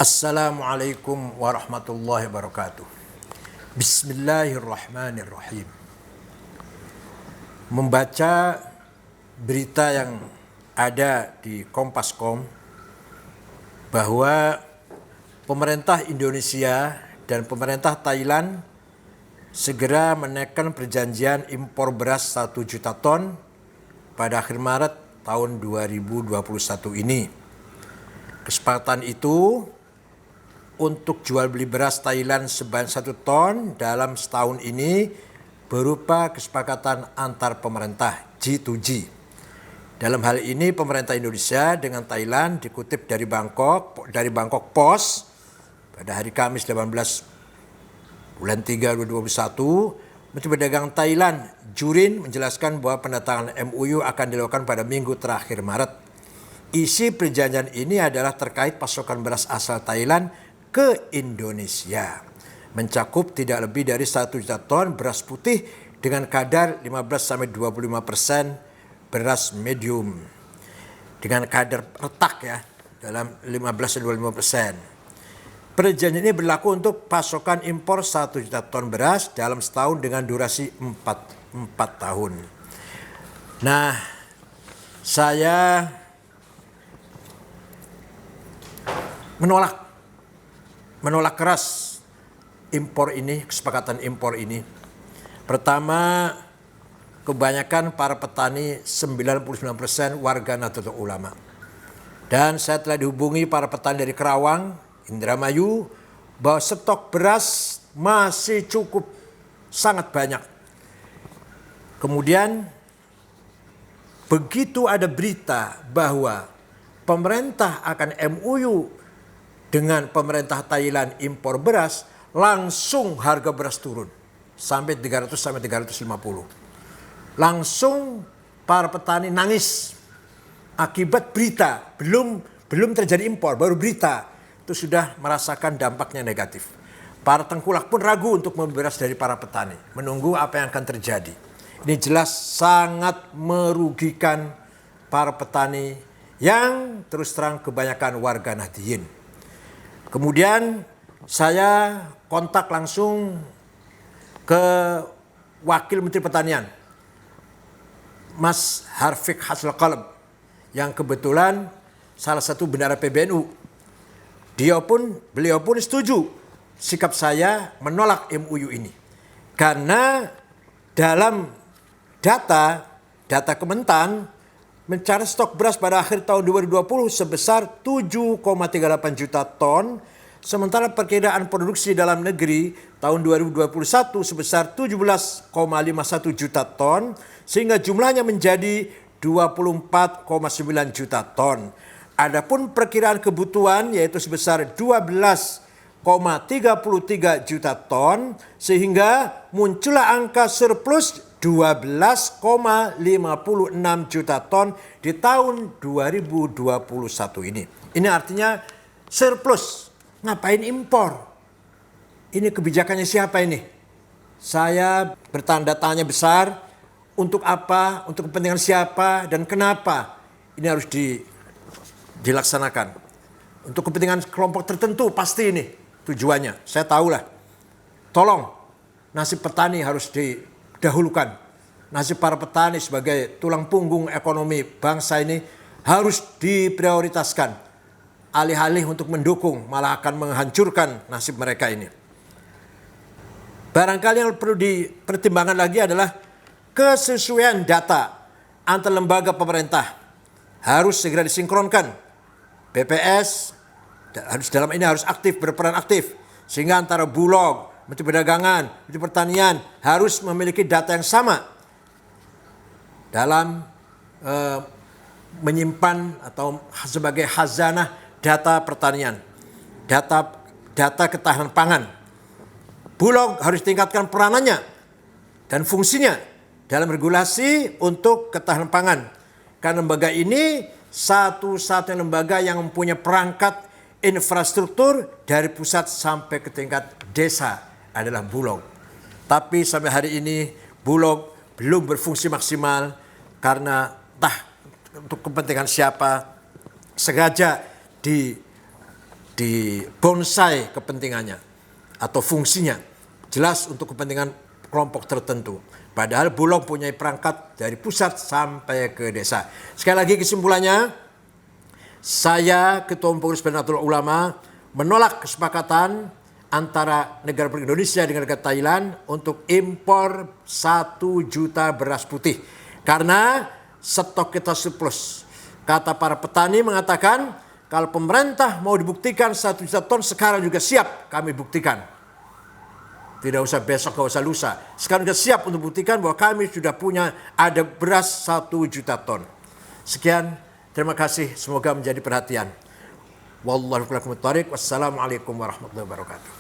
Assalamualaikum warahmatullahi wabarakatuh. Bismillahirrahmanirrahim. Membaca berita yang ada di Kompas.com bahwa pemerintah Indonesia dan pemerintah Thailand segera menaikkan perjanjian impor beras 1 juta ton pada akhir Maret tahun 2021 ini. Kesepakatan itu untuk jual beli beras Thailand sebanyak 1 ton dalam setahun ini berupa kesepakatan antar pemerintah G2G. Dalam hal ini pemerintah Indonesia dengan Thailand dikutip dari Bangkok Post pada hari Kamis 18 bulan 3 2021, Menteri Perdagangan Thailand Jurin menjelaskan bahwa penandatanganan MOU akan dilakukan pada minggu terakhir Maret. Isi perjanjian ini adalah terkait pasokan beras asal Thailand ke Indonesia, mencakup tidak lebih dari 1 juta ton beras putih dengan kadar 15-25% beras medium dengan kadar retak ya dalam 15-25%. Perjanjian ini berlaku untuk pasokan impor 1 juta ton beras dalam setahun dengan durasi 4 tahun. Nah, saya menolak keras impor ini, kesepakatan impor ini. Pertama, kebanyakan para petani 99% warga Nahdlatul Ulama. Dan saya telah dihubungi para petani dari Kerawang, Indramayu, bahwa stok beras masih cukup sangat banyak. Kemudian begitu ada berita bahwa pemerintah akan MOU dengan pemerintah Thailand impor beras, langsung harga beras turun sampai 300-350. Langsung para petani nangis akibat berita, belum terjadi impor, baru berita itu sudah merasakan dampaknya negatif. Para tengkulak pun ragu untuk membeli beras dari para petani, menunggu apa yang akan terjadi. Ini jelas sangat merugikan para petani yang terus terang kebanyakan warga Nahdliyin. Kemudian saya kontak langsung ke Wakil Menteri Pertanian, Mas Harfiq Hasil Qalb, yang kebetulan salah satu bendahara PBNU. Beliau pun setuju sikap saya menolak MOU ini. Karena dalam data Kementan mencatat stok beras pada akhir tahun 2020 sebesar 7,38 juta ton, sementara perkiraan produksi dalam negeri tahun 2021 sebesar 17,51 juta ton, sehingga jumlahnya menjadi 24,9 juta ton. Adapun perkiraan kebutuhan yaitu sebesar 12,33 juta ton, sehingga muncullah angka surplus 12,56 juta ton di tahun 2021 ini. Ini artinya surplus. Ngapain impor? Ini kebijakannya siapa ini? Saya bertanda tanya besar. Untuk apa? Untuk kepentingan siapa? Dan kenapa ini harus dilaksanakan? Untuk kepentingan kelompok tertentu pasti ini tujuannya. Saya tahulah. Tolong nasib petani harus didahulukan. Nasib para petani sebagai tulang punggung ekonomi bangsa ini harus diprioritaskan. Alih-alih untuk mendukung malah akan menghancurkan nasib mereka ini. Barangkali yang perlu dipertimbangkan lagi adalah kesesuaian data antar lembaga pemerintah. Harus segera disinkronkan. BPS harus berperan aktif. Sehingga antara Bulog, Menteri Perdagangan, Menteri Pertanian harus memiliki data yang sama dalam menyimpan atau sebagai khazanah data pertanian, data ketahanan pangan. Bulog harus tingkatkan peranannya dan fungsinya dalam regulasi untuk ketahanan pangan. Karena lembaga ini satu-satunya lembaga yang mempunyai perangkat infrastruktur dari pusat sampai ke tingkat desa adalah Bulog. Tapi sampai hari ini Bulog belum berfungsi maksimal karena entah untuk kepentingan siapa sengaja dibonsai kepentingannya atau fungsinya. Jelas untuk kepentingan kelompok tertentu. Padahal Bulog punya perangkat dari pusat sampai ke desa. Sekali lagi kesimpulannya, saya Ketua Umum Pengurus Nahdlatul Ulama menolak kesepakatan antara negara Indonesia dengan negara Thailand untuk impor 1 juta beras putih. Karena stok kita surplus. Kata para petani mengatakan, kalau pemerintah mau dibuktikan 1 juta ton sekarang juga siap kami buktikan. Tidak usah besok, tidak usah lusa. Sekarang sudah siap untuk buktikan bahwa kami sudah punya ada beras 1 juta ton. Sekian, terima kasih. Semoga menjadi perhatian. Wassalamualaikum warahmatullahi wabarakatuh.